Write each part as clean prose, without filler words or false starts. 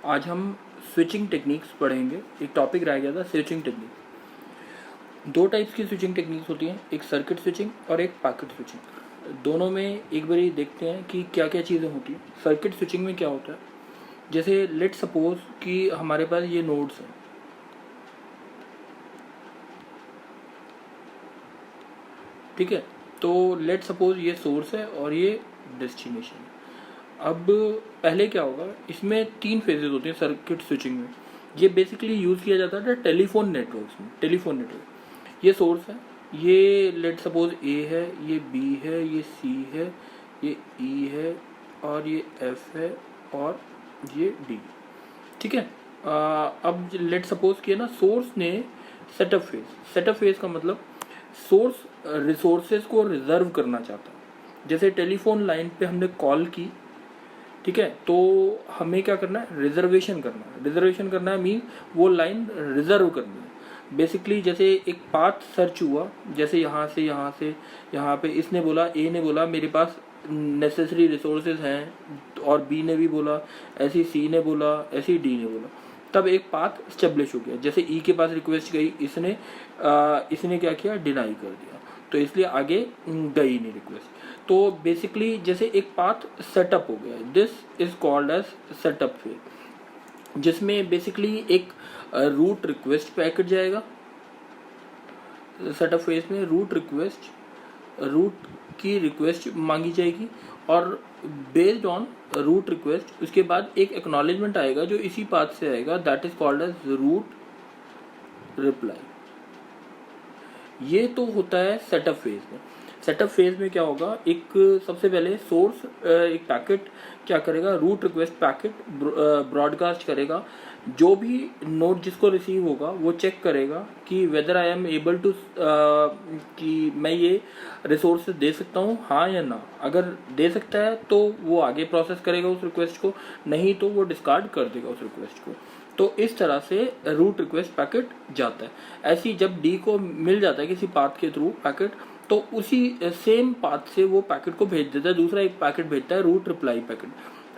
आज हम switching techniques पढ़ेंगे। एक टॉपिक रह गया था स्विचिंग टेक्निक। दो टाइप्स की स्विचिंग टेक्निक्स होती हैं, एक सर्किट स्विचिंग और एक पैकेट स्विचिंग। दोनों में एक बारी देखते हैं कि क्या क्या चीज़ें होती हैं। सर्किट स्विचिंग में क्या होता है, जैसे लेट सपोज कि हमारे पास ये नोड्स हैं, ठीक है। तो लेट सपोज ये सोर्स है और ये डेस्टिनेशन है। अब पहले क्या होगा, इसमें तीन फेजेस होते हैं सर्किट स्विचिंग में। ये बेसिकली यूज़ किया जाता था टेलीफोन नेटवर्क्स में। टेलीफोन नेटवर्क, ये सोर्स है, ये लेट सपोज ए है, ये बी है, ये सी है, ये ई है और ये एफ है और ये डी, ठीक है। अब लेट सपोज किया ना, सोर्स ने सेटअप फेज। सेटअप फेज का मतलब सोर्स रिसोर्सेज को रिजर्व करना चाहता है। जैसे टेलीफोन लाइन पे हमने कॉल की, ठीक है, तो हमें क्या करना है, रिजर्वेशन करना है। रिजर्वेशन करना है मीन वो लाइन रिजर्व करनी है। बेसिकली जैसे एक पाथ सर्च हुआ, जैसे यहाँ से यहाँ पे इसने बोला, ए ने बोला मेरे पास नेसेसरी रिसोर्सेज हैं, और बी ने भी बोला, ऐसी सी ने बोला, ऐसी डी ने बोला, तब एक पाथ स्टेब्लिश हो गया। जैसे ई के पास रिक्वेस्ट गई, इसने क्या किया, डिनाई कर दिया, तो इसलिए आगे गई नहीं रिक्वेस्ट। तो बेसिकली जैसे एक पाथ सेटअप हो गया, this is called as setup phase, जिसमें बेसिकली एक रूट रिक्वेस्ट पैकेट जाएगा। सेटअप फेज में रूट की रिक्वेस्ट मांगी जाएगी, और बेस्ड ऑन रूट रिक्वेस्ट उसके बाद एक एक्नॉलेजमेंट आएगा जो इसी पाथ से आएगा, that is called as route reply. ये तो होता है सेटअप फेज में। सेटअप फेज में क्या होगा, एक सबसे पहले सोर्स एक पैकेट क्या करेगा, रूट रिक्वेस्ट पैकेट ब्रॉडकास्ट करेगा। जो भी नोड जिसको रिसीव होगा वो चेक करेगा कि whether I am able to, कि मैं ये रिसोर्स दे सकता हूँ, हाँ या ना। अगर दे सकता है तो वो आगे प्रोसेस करेगा उस रिक्वेस्ट को, नहीं तो वो डिस्कार्ड कर देगा उस रिक्वेस्ट को। तो इस तरह से रूट रिक्वेस्ट पैकेट जाता है। ऐसी जब डी को मिल जाता है किसी पाथ के थ्रू पैकेट, तो उसी सेम पाथ से वो पैकेट को भेज देता है। दूसरा एक पैकेट भेजता है रूट रिप्लाई पैकेट,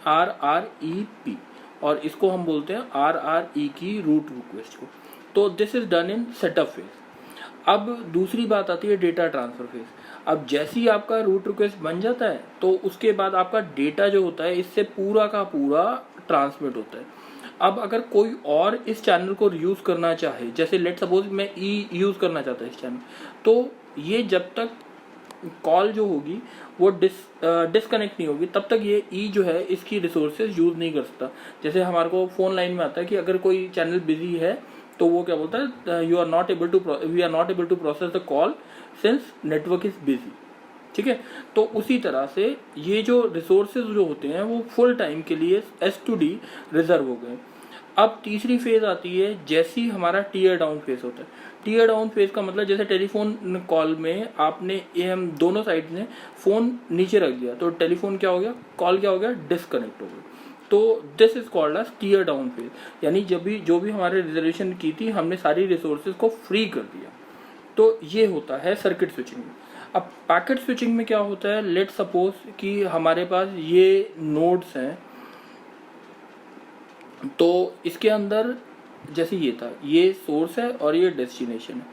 RREP, और इसको हम बोलते हैं RRE की रूट रिक्वेस्ट को। तो this is done in setup phase. अब दूसरी बात आती है डेटा ट्रांसफर फेज। अब जैसे ही आपका रूट रिक्वेस्ट बन जाता है तो उसके बाद आपका डेटा जो होता है इससे पूरा का पूरा ट्रांसमिट होता है। अब अगर कोई और इस चैनल को यूज करना चाहे, जैसे लेट सपोज मैं ई यूज करना चाहता हूँ इस चैनल, तो ये जब तक कॉल जो होगी वो डिसकनेक्ट नहीं होगी तब तक ये ई जो है इसकी रिसोर्सेज यूज नहीं कर सकता। जैसे हमारे को फोन लाइन में आता है कि अगर कोई चैनल बिजी है तो वो क्या बोलता है, we are not able to process the call since network is busy, ठीक है। तो उसी तरह से ये जो रिसोर्सेज जो होते हैं वो फुल टाइम के लिए S2D रिजर्व हो गए। अब तीसरी फेज आती है, जैसी हमारा टीयर डाउन फेज होता है। टीयर डाउन फेज का मतलब जैसे टेलीफोन कॉल में आपने हम दोनों साइड ने फोन नीचे रख दिया, तो टेलीफोन क्या हो गया, कॉल क्या हो गया, डिस्कनेक्ट हो गया। तो this is called as tear down phase, यानी जब भी जो भी हमारे रिजर्वेशन की थी हमने सारी रिसोर्सेज को फ्री कर दिया। तो ये होता है सर्किट स्विचिंग में। अब पैकेट स्विचिंग में क्या होता है, लेट सपोज कि हमारे पास ये नोड्स हैं, तो इसके अंदर जैसे ये था, ये सोर्स है और ये डेस्टिनेशन है।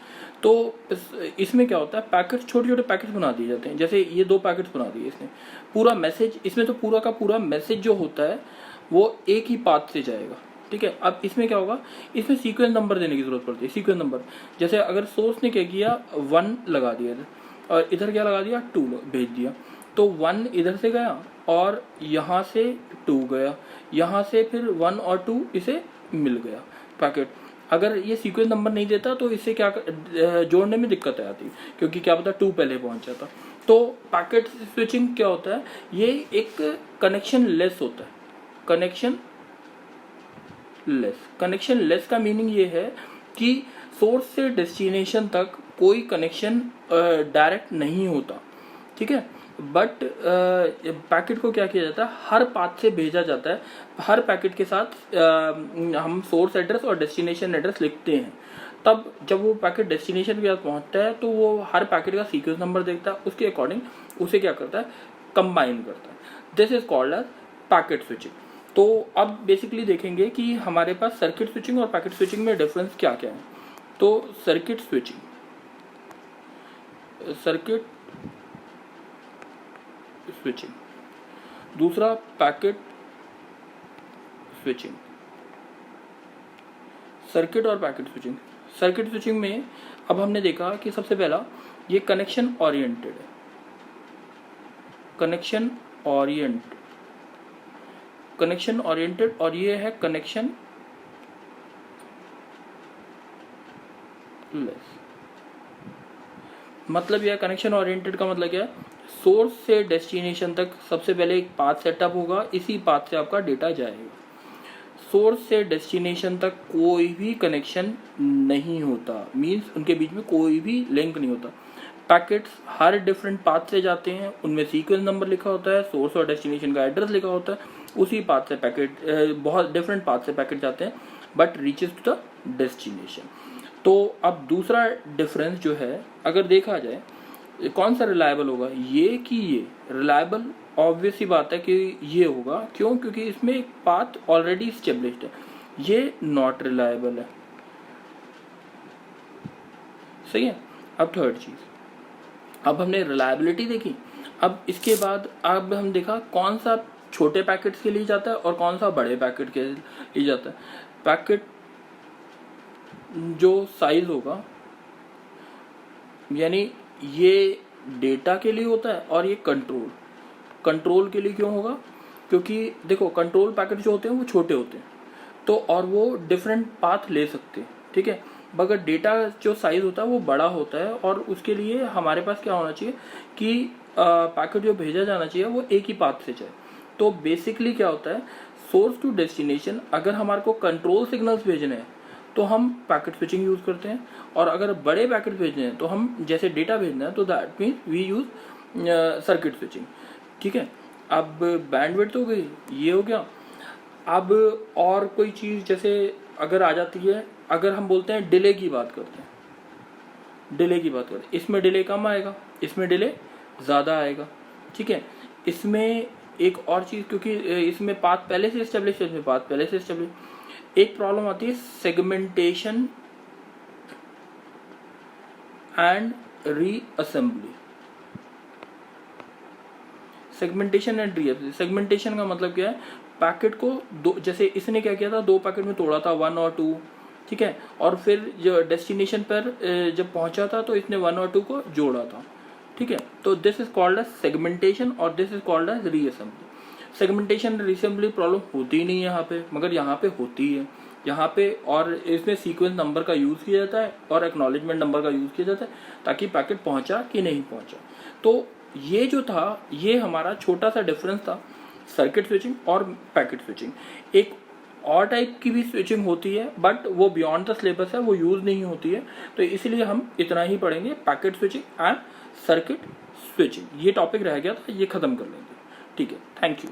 तो इसमें क्या होता है, पैकेट छोटे छोटे पैकेट्स बना दिए जाते हैं। जैसे ये दो पैकेट्स बना दिए इसने, पूरा मैसेज इसमें, तो पूरा का पूरा मैसेज जो होता है वो एक ही पाथ से जाएगा, ठीक है। अब इसमें क्या होगा, इसमें सीक्वेंस नंबर देने की जरूरत पड़ती है। सीक्वेंस नंबर, जैसे अगर सोर्स ने क्या किया, 1 लगा दिया और इधर क्या लगा दिया, 2 भेज दिया, तो 1 इधर से गया और यहाँ से 2 गया, यहाँ से फिर 1 और 2 इसे मिल गया पैकेट। अगर ये सीक्वेंस नंबर नहीं देता तो इससे क्या जोड़ने में दिक्कत आती, क्योंकि क्या पता 2 पहले पहुंच जाता। तो पैकेट स्विचिंग क्या होता है, ये एक कनेक्शन लेस होता है। कनेक्शन लेस का मीनिंग ये है कि सोर्स से डेस्टिनेशन तक कोई कनेक्शन डायरेक्ट नहीं होता, ठीक है। बट पैकेट को क्या किया जाता है, हर पाथ से भेजा जाता है। हर पैकेट के साथ हम सोर्स एड्रेस और डेस्टिनेशन एड्रेस लिखते हैं। तब जब वो पैकेट डेस्टिनेशन के पास पहुंचता है तो वो हर पैकेट का सीक्वेंस नंबर देखता है, उसके अकॉर्डिंग उसे क्या करता है, कंबाइन करता है। This is called as packet switching. तो अब बेसिकली देखेंगे कि हमारे पास सर्किट स्विचिंग और पैकेट स्विचिंग में डिफरेंस क्या क्या है। तो सर्किट स्विचिंग, दूसरा पैकेट स्विचिंग। सर्किट और पैकेट स्विचिंग, सर्किट स्विचिंग में अब हमने देखा कि सबसे पहला ये कनेक्शन ओरिएंटेड है, कनेक्शन ओरिएंटेड, और ये है कनेक्शन लेस। मतलब यह कनेक्शन ओरिएंटेड का मतलब क्या है, सोर्स से डेस्टिनेशन तक सबसे पहले एक पाथ सेटअप होगा, इसी पाथ से आपका डेटा जाएगा। सोर्स से डेस्टिनेशन तक कोई भी कनेक्शन नहीं होता, मींस उनके बीच में कोई भी लिंक नहीं होता। पैकेट्स हर डिफरेंट पाथ से जाते हैं, उनमें सीक्वेंस नंबर लिखा होता है, सोर्स और डेस्टिनेशन का एड्रेस लिखा होता है, उसी पाथ से पैकेट बहुत डिफरेंट पाथ से पैकेट जाते हैं but reaches to the destination. तो अब दूसरा डिफरेंस जो है अगर देखा जाए कौन सा रिलायबल होगा, ये कि ये रिलायबल ऑब्वियस ही बात है कि ये होगा, क्यों, क्योंकि इसमें एक पाथ ऑलरेडी स्टेब्लिश्ड है, ये नॉट रिलायबल है। सही है। अब थर्ड चीज, अब हमने रिलायबिलिटी देखी, अब इसके बाद अब हम देखा कौन सा छोटे पैकेट्स के लिए जाता है और कौन सा बड़े पैकेट के लिए जाता है। पैकेट जो साइज होगा, यानी ये डेटा के लिए होता है और ये कंट्रोल के लिए क्यों होगा, क्योंकि देखो कंट्रोल पैकेट जो होते हैं वो छोटे होते हैं तो और वो डिफरेंट पाथ ले सकते हैं, ठीक है। मगर डेटा जो साइज होता है वो बड़ा होता है और उसके लिए हमारे पास क्या होना चाहिए कि पैकेट जो भेजा जाना चाहिए वो एक ही पाथ से जाए। तो बेसिकली क्या होता है, सोर्स टू डेस्टिनेशन अगर हमारे को कंट्रोल सिग्नल्स भेजने हैं तो हम पैकेट स्विचिंग यूज करते हैं, और अगर बड़े पैकेट भेजने हैं तो हम जैसे डेटा भेजना है तो that means we use circuit switching, ठीक है। अब बैंडविड्थ हो गई, ये हो गया। अब और कोई चीज़ जैसे अगर आ जाती है, अगर हम बोलते हैं डिले की बात करते हैं, इसमें डिले कम आएगा, इसमें डिले ज़्यादा आएगा, ठीक है। इसमें एक और चीज़, क्योंकि इसमें पाथ पहले से एस्टेब्लिश है, इसमें पाथ पहले से एस्टेब्लिश, एक प्रॉब्लम आती है segmentation and reassembly. Segmentation and reassembly, segmentation का मतलब क्या है, पैकेट को दो, जैसे इसने क्या किया था, दो पैकेट में तोड़ा था 1 और 2, ठीक है, और फिर जो डेस्टिनेशन पर जब पहुंचा था तो इसने 1 और 2 को जोड़ा था, ठीक है। तो this is called as segmentation और this is called as reassembly. Segmentation reassembly problem होती ही नहीं है यहाँ पे, मगर यहाँ पे होती है यहाँ पे, और इसमें सीक्वेंस नंबर का यूज किया जाता है और एक्नॉलेजमेंट नंबर का यूज किया जाता है ताकि पैकेट पहुंचा कि नहीं पहुंचा। तो ये जो था, ये हमारा छोटा सा डिफरेंस था सर्किट स्विचिंग और पैकेट स्विचिंग। एक और टाइप की भी स्विचिंग होती है बट वो बियॉन्ड द सिलेबस है, वो यूज नहीं होती है, तो इसलिए हम इतना ही पढ़ेंगे, packet switching and circuit switching. ये टॉपिक रह गया था, ये खत्म कर लेंगे, ठीक है। Thank you.